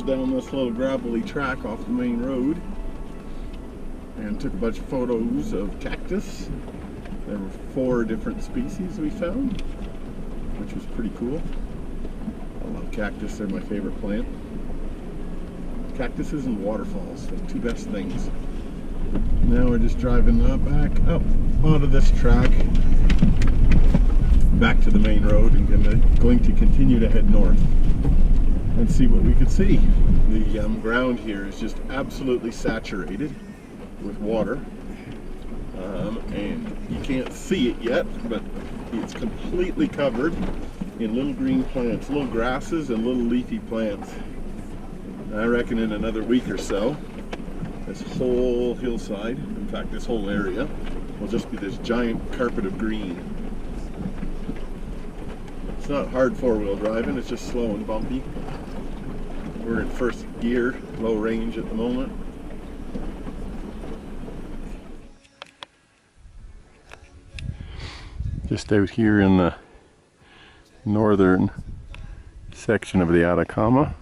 down this little gravelly track off the main road and took a bunch of photos of cactus. There were 4 different species we found, which was pretty cool. I love cactus, they're my favorite plant. Cactuses and waterfalls, the 2 best things. Now we're just driving back up onto this track, back to the main road, and going to continue to head north and see what we could see. The ground here is just absolutely saturated with water, and you can't see it yet, but it's completely covered in little green plants, little grasses and little leafy plants. I reckon in another week or so, this whole hillside, in fact this whole area, will just be this giant carpet of green. It's not hard 4-wheel driving, it's just slow and bumpy. We're in first gear, low range at the moment. Just out here in the northern section of the Atacama,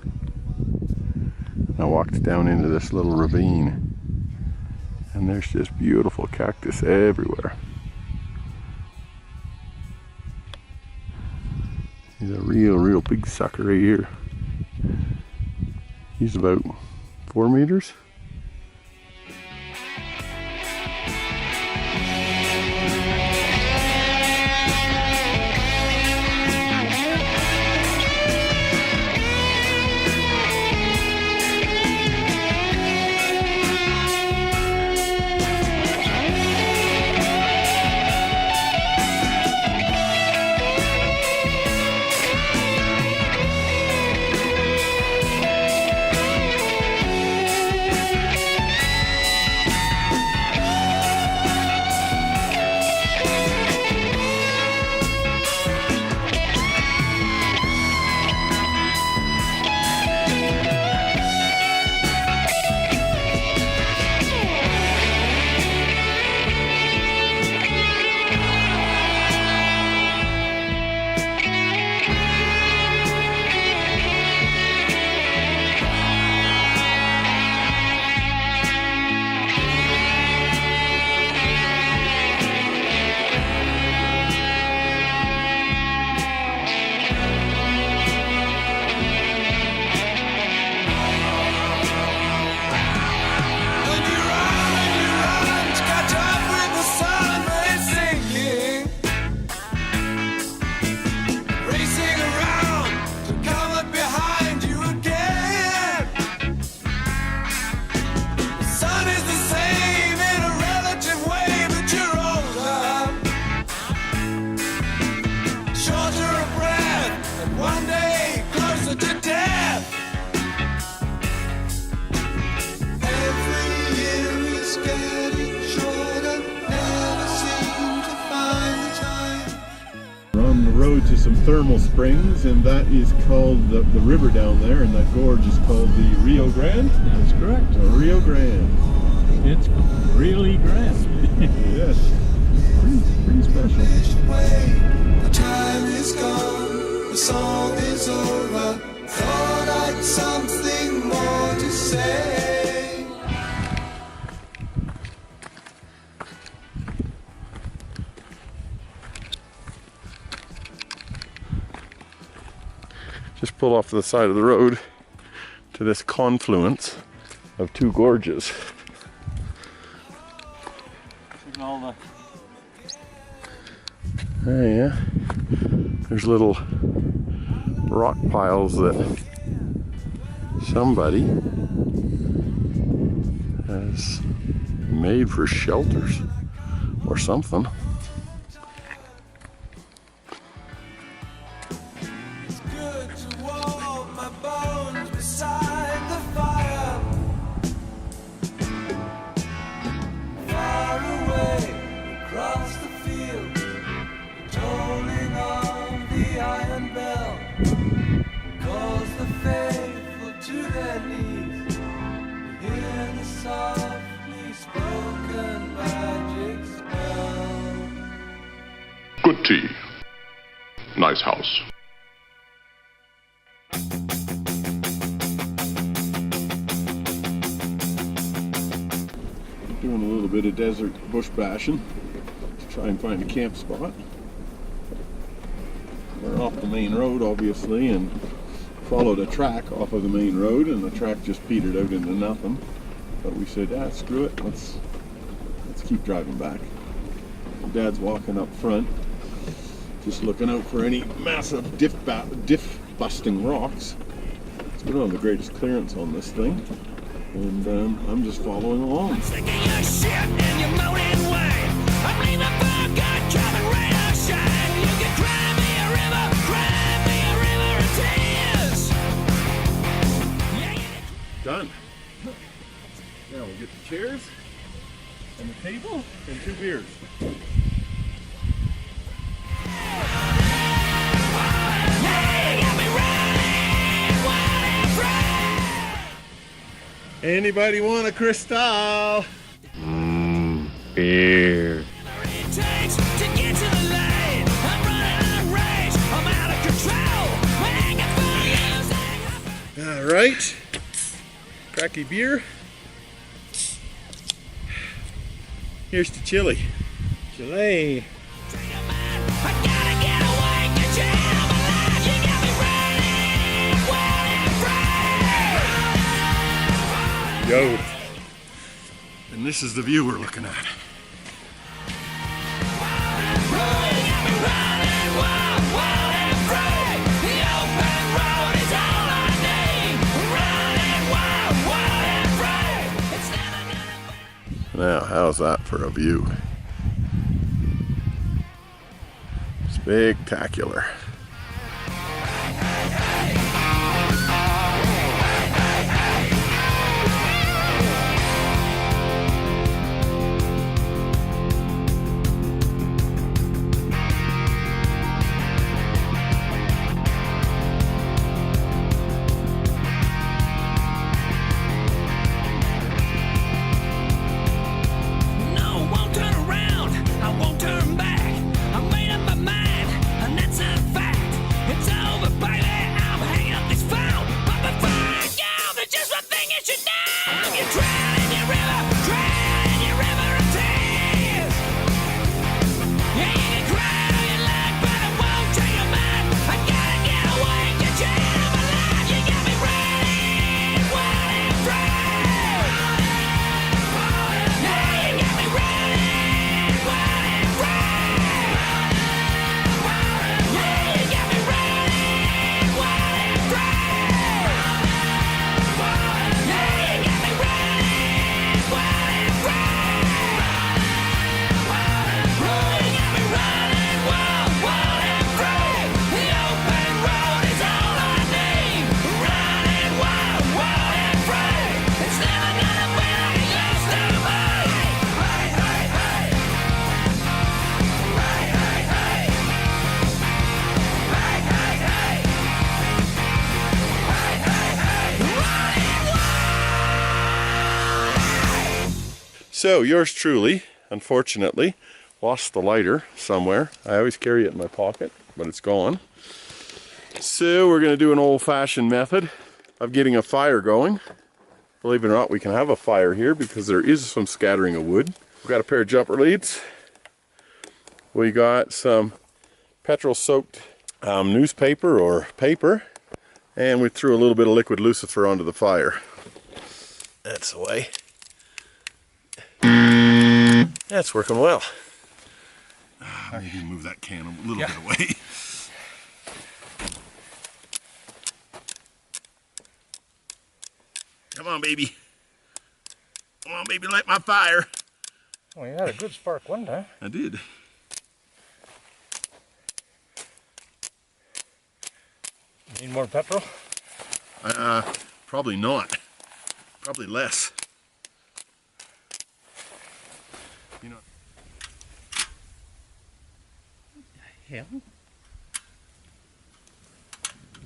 I walked down into this little ravine, and there's just beautiful cactus everywhere. He's a real big sucker right here. He's about 4 meters. To some thermal springs, and that is called the river down there, and that gorge is called the Rio Grande. That's correct. The Rio Grande. It's really grand. Yes, pretty special. The time is gone, the song is over. Thought I'd something more to say. Just pull off to the side of the road to this confluence of 2 gorges. All Oh yeah, there's little rock piles that somebody has made for shelters or something. Good tea. Nice house. bit of desert bush bashing to try and find a camp spot. We're off the main road, obviously, and followed a track off of the main road, and the track just petered out into nothing. But we said, ah, screw it, let's keep driving back. Dad's walking up front, just looking out for any massive diff busting rocks. We don't have the greatest clearance on this thing, and I'm just following along. Done. Now we'll get the chairs and the table and 2 beers. Anybody want a crystal? Beer. All right, cracky beer. Here's to Chile. Chile. Yo. And this is the view we're looking at. Now, how's that for a view? Spectacular. So yours truly, unfortunately, lost the lighter somewhere. I always carry it in my pocket, but it's gone. So we're going to do an old-fashioned method of getting a fire going. Believe it or not, we can have a fire here because there is some scattering of wood. We've got a pair of jumper leads. We got some petrol-soaked newspaper or paper, and we threw a little bit of liquid lucifer onto the fire. That's the way. That's working well. Maybe move that can a little bit away. Come on, baby. Come on, baby, light my fire. Oh, you had a good spark one time. I did. Need more petrol? Probably not. Probably less. You know. Hell.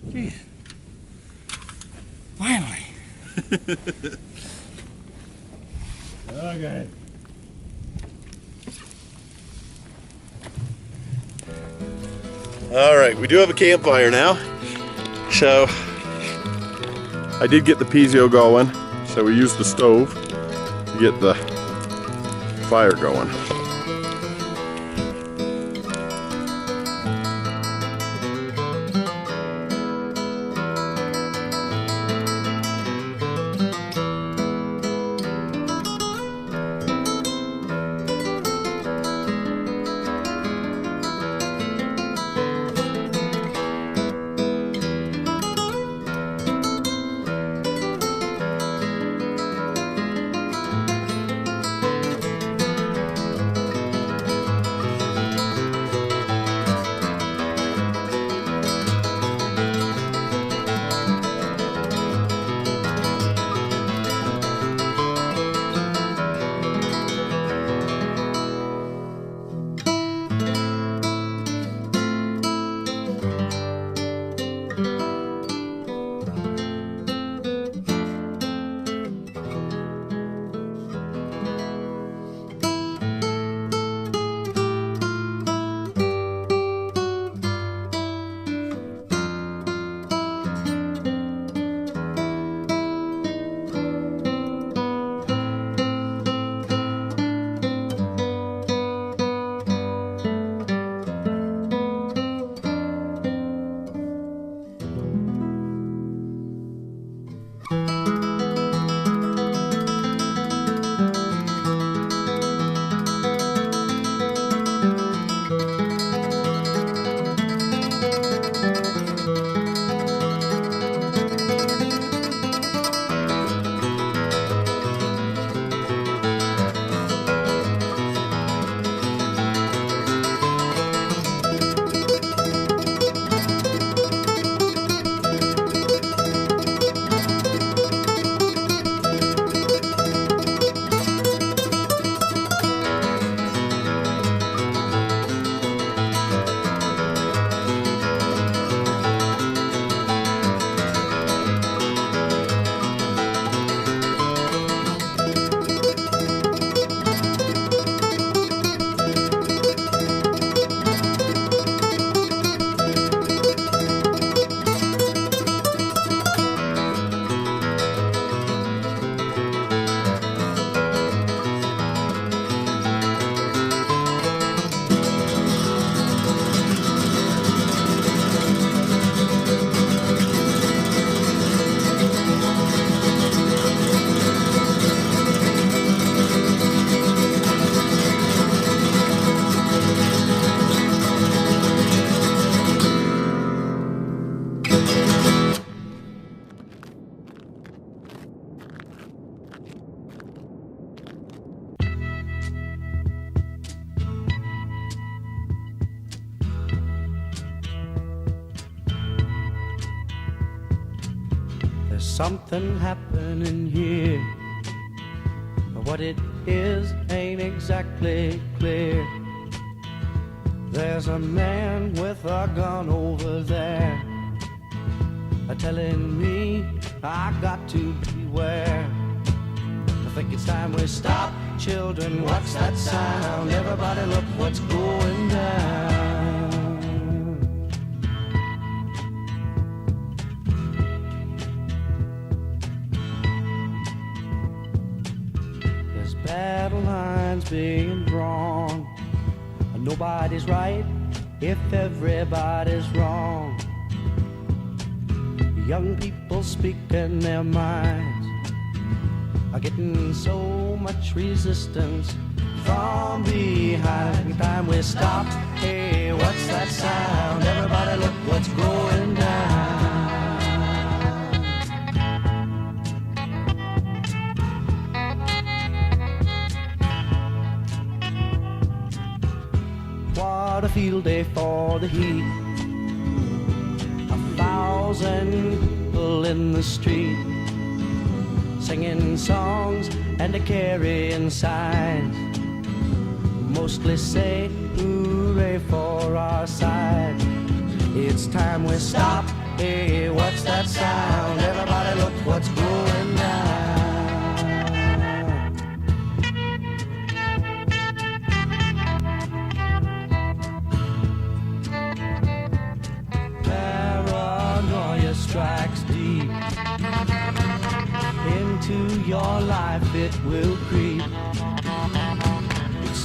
Jeez. Finally. Okay. All right, we do have a campfire now. So I did get the piezo going. So we used the stove to get the fire going. There's something happening here, but what it is ain't exactly clear. There's a man with a gun over there, telling me I got to beware. I think it's time we stop. Children, what's that sound? Everybody look what's going down. There's battle lines being drawn. Nobody's right if everybody's wrong. Young people speaking their minds are getting so much resistance from behind. Time we stop. Hey, what's that sound? Everybody look what's going down. What a field day for the heat. 1,000 people in the street, singing songs and a carrying signs. Mostly say hooray for our side. It's time we stop. Hey, what's that sound? Everybody look what's going down. Paranoia strikes deep into your life, it will creep.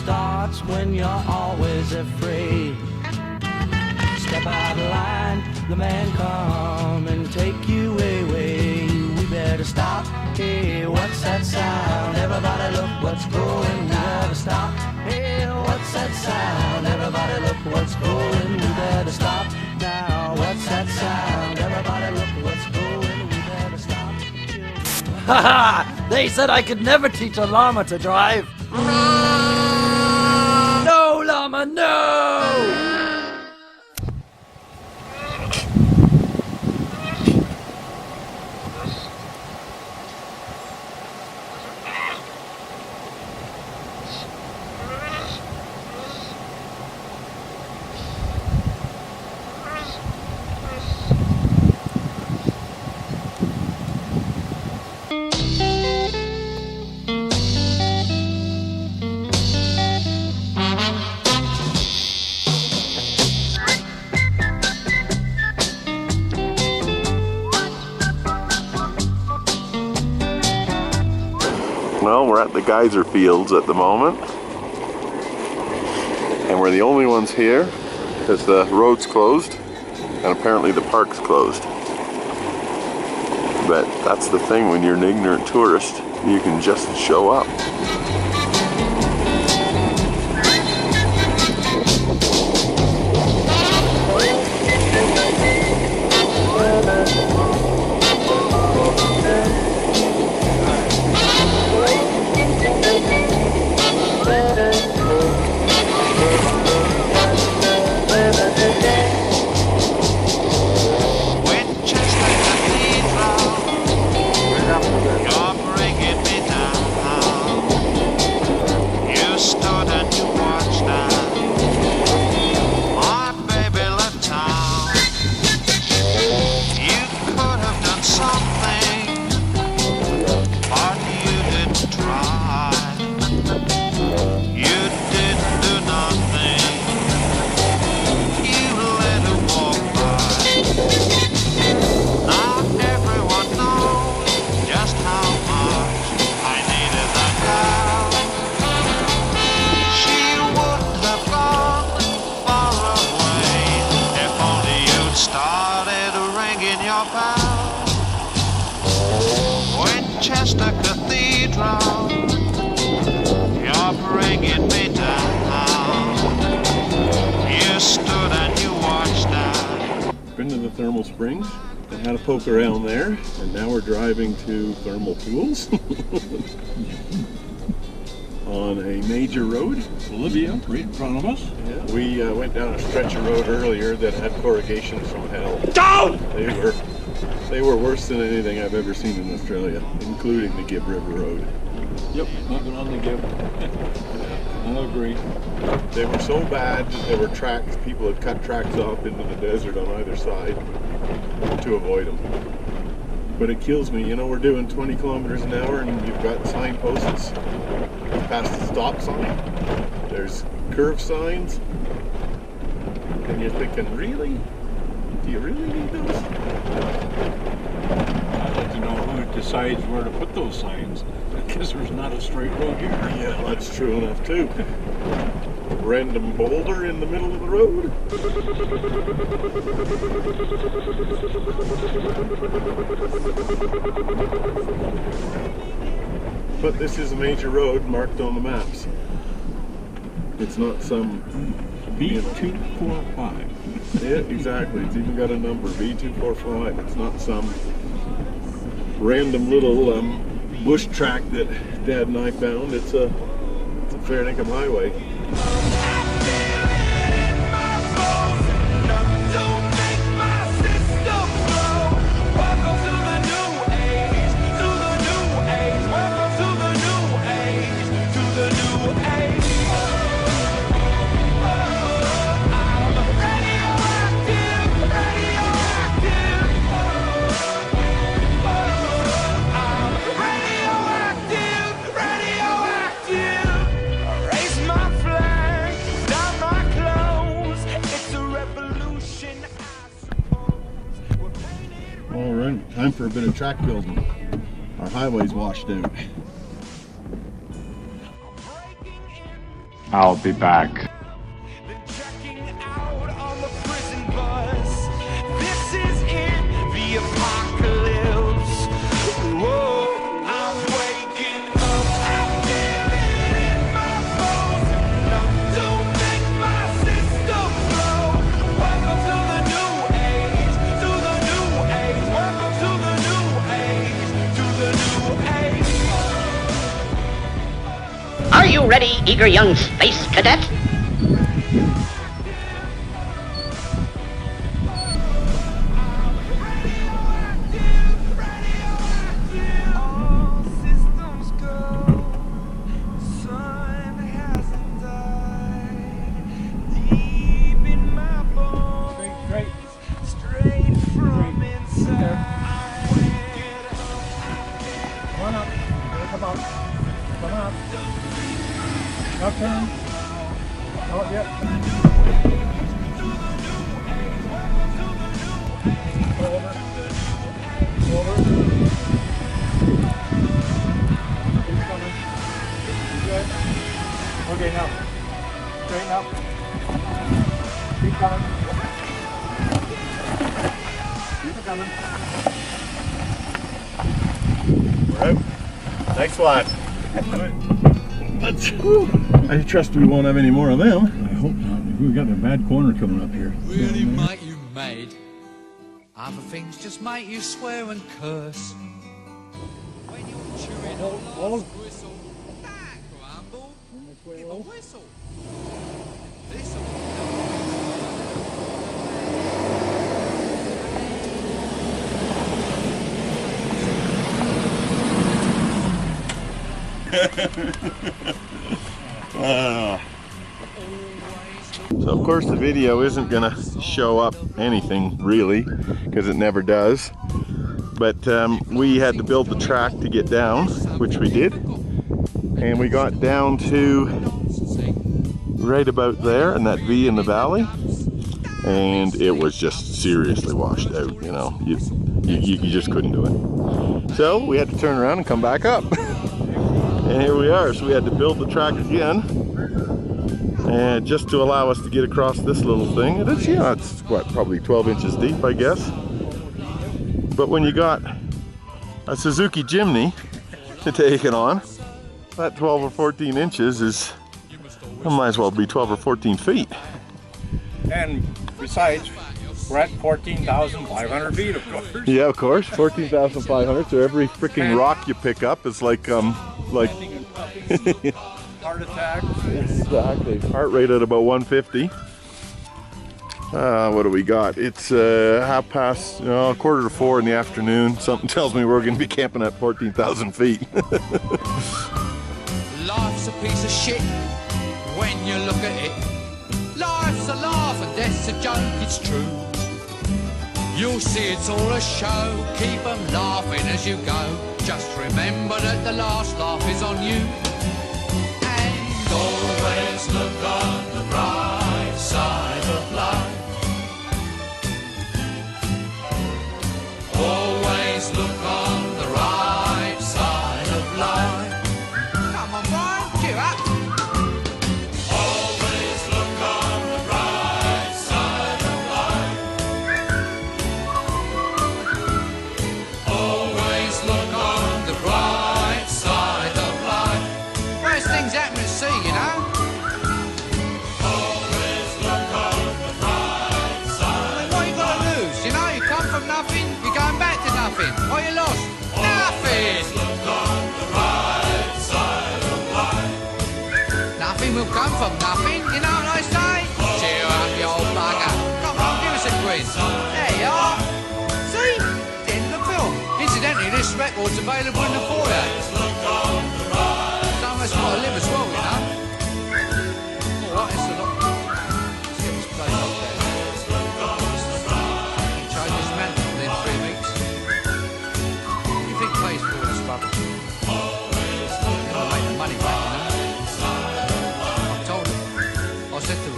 starts when you're always afraid. Step out of line, the man come and take you away. We better stop. Hey, what's that sound? Everybody look what's going. We better stop. Hey, what's that sound? Everybody look what's going. We better stop now. What's that sound? Everybody look what's going. We better stop. Haha! They said I could never teach a llama to drive. No, llama, no! Well, we're at the geyser fields at the moment, and we're the only ones here because the road's closed and apparently the park's closed. But that's the thing, when you're an ignorant tourist, you can just show up. Winchester Cathedral, you're bringing me down. You stood and you watched that. Been to the thermal springs and had a poke around there, and now we're driving to thermal pools on a major road. Bolivia, right in front of us. Yeah, we went down a stretch of road earlier that had corrugations from hell. Down! They were worse than anything I've ever seen in Australia, including the Gibb River Road. Yep, nothing on the Gibb. I agree. They were so bad that there were tracks, people had cut tracks off into the desert on either side to avoid them. But it kills me, you know, we're doing 20 kilometers an hour and you've got signposts past the stop sign. There's curve signs. And you're thinking, really? Do you really need those? I'd like to know who decides where to put those signs, because there's not a straight road here. Yeah, that's true enough too. Random boulder in the middle of the road. But this is a major road marked on the maps. It's not some B245. Yeah, exactly. It's even got a number, B245. It's not some random little bush track that Dad and I found. It's a fair dinkum highway. Alright, time for a bit of track building. Our highway's washed out. I'll be back. Checking out on the prison bus. This is it, the apocalypse. Whoa, I'm waking up. I'm feeling in my bones. Enough to make my system blow. Welcome to the new age, to the new age. Welcome to the new age, to the new age. Are you ready, eager young space cadet? All systems go. Sun hasn't died. Deep in my bones. Straight from inside. Come on up. Come on. Come on up. Now turn. Oh, yep. Go over. Go over. Keep coming. Good. Okay, now. Straighten up. Keep coming. Keep coming. We're out. Next one. I trust we won't have any more of them. I hope not. We've got a bad corner coming up here. Really make you mad. Other things just make you swear and curse. When you're chewing on life's whistle, that grumble, give a whistle. So of course the video isn't gonna show up anything really, because it never does. But we had to build the track to get down, which we did. And we got down to right about there in that V in the valley. And it was just seriously washed out, you know. You just couldn't do it. So we had to turn around and come back up. And here we are. So we had to build the track again, and just to allow us to get across this little thing. And it's, you know, it's what, probably 12 inches deep, I guess. But when you got a Suzuki Jimny to take it on, that 12 or 14 inches is, it might as well be 12 or 14 feet. And besides, we're at 14,500 feet, of course. Yeah, of course, 14,500. So every freaking rock you pick up is like Heart attack. Exactly. Heart rate at about 150. What do we got? It's half past, quarter to 4 in the afternoon. Something tells me we're going to be camping at 14,000 feet. Life's a piece of shit when you look at it. Life's a laugh and death's a joke, it's true. You'll see it's all a show, keep them laughing as you go. Just remember that the last laugh is on you. And always look on the bright side of life. Always look on the right side of life. Come on, Brian, cheer up. Always look on the bright side of life. Always look on the bright side of life. Worst things happen at sea, you know. Always look on the bright side. What you got to lose? You know, you come from nothing, you're going back to nothing. What you lost? Nothing. Look on the right side of life. Nothing will come from nothing, you know what I say? Cheer up, you old bugger. Come on, give us a quiz. There you are. See? The end of the film. Incidentally, this record's available in the foyer. Some of us got to live as well, you know. Alright, it's a lot. Let's get this place up there. Change this mantle within 3 weeks. What do you think pays for all this rubbish? Never make the money back, you know. I told him. I said to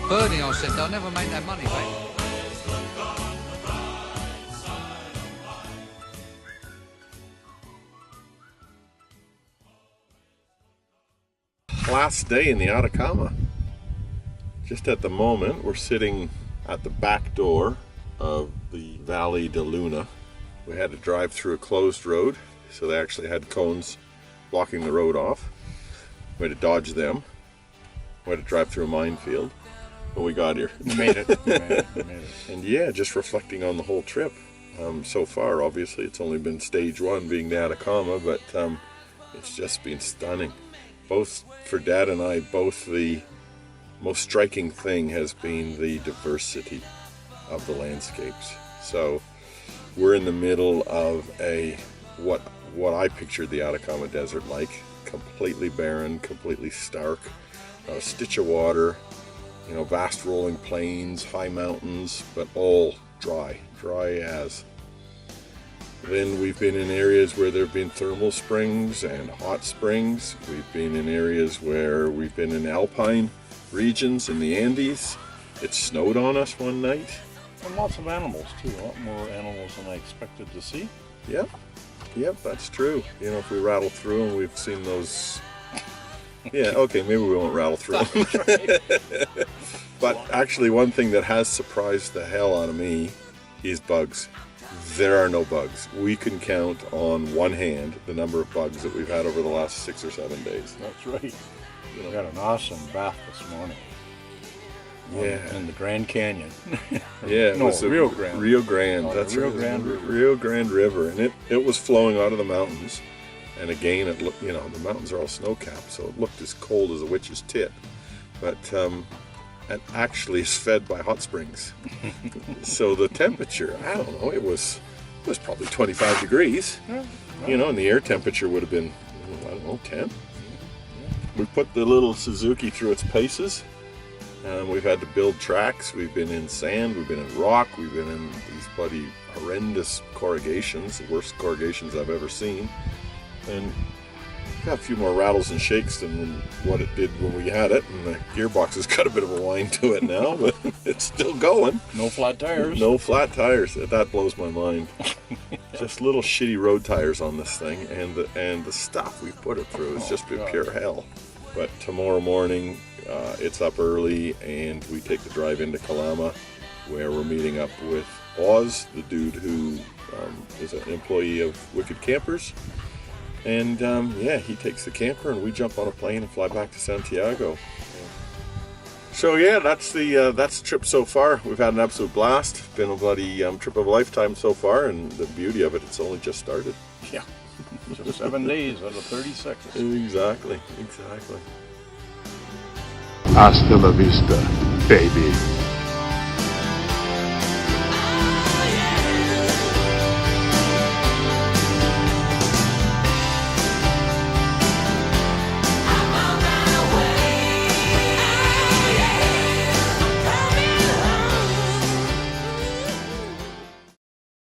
Bernie, I said, they'll never make that money back. last day in the Atacama. Just at the moment, we're sitting at the back door of the Valley de Luna. We had to drive through a closed road, so they actually had cones blocking the road off. We had to dodge them. We had to drive through a minefield, but we got here. You made it. You made it. You made it. And yeah, just reflecting on the whole trip. So far, obviously, it's only been stage one being the Atacama, but it's just been stunning. Both for Dad and I, both the most striking thing has been the diversity of the landscapes. So we're in the middle of what I pictured the Atacama Desert like. Completely barren, completely stark, not a stitch of water, vast rolling plains, high mountains, but all dry as. Then we've been in areas where there have been thermal springs and hot springs. We've been in areas where we've been in alpine regions in the Andes. It snowed on us one night. And lots of animals too, a lot more animals than I expected to see. Yep, that's true. If we rattle through them, we've seen those. Yeah, okay, maybe we won't rattle through them. But actually, one thing that has surprised the hell out of me is bugs. There are no bugs. We can count on one hand the number of bugs that we've had over the last 6 or 7 days. That's right. We got an awesome bath this morning. Yeah. In the Grand Canyon. Yeah, no, Rio Grande. Rio Grande. Oh, That's Rio right. Grande River. Rio Grande River, and it was flowing out of the mountains. And again, it looked, the mountains are all snow-capped, so it looked as cold as a witch's tit. But it actually is fed by hot springs. So the temperature, I don't know, it was probably 25 degrees. And the air temperature would have been, 10. We put the little Suzuki through its paces. We've had to build tracks. We've been in sand. We've been in rock. We've been in these bloody horrendous corrugations, the worst corrugations I've ever seen. And got a few more rattles and shakes than what it did when we had it. And the gearbox has got a bit of a whine to it now, but it's still going. No flat tires. No flat tires. That blows my mind. Just little shitty road tires on this thing, and the stuff we put it through has just been pure hell. But tomorrow morning, it's up early, and we take the drive into Kalama, where we're meeting up with Oz, the dude who is an employee of Wicked Campers. And he takes the camper, and we jump on a plane and fly back to Santiago. So yeah, that's the trip so far. We've had an absolute blast. It's been a bloody trip of a lifetime so far, and the beauty of it, it's only just started. Yeah, so 7 days out of 36. Exactly. Hasta la vista, baby.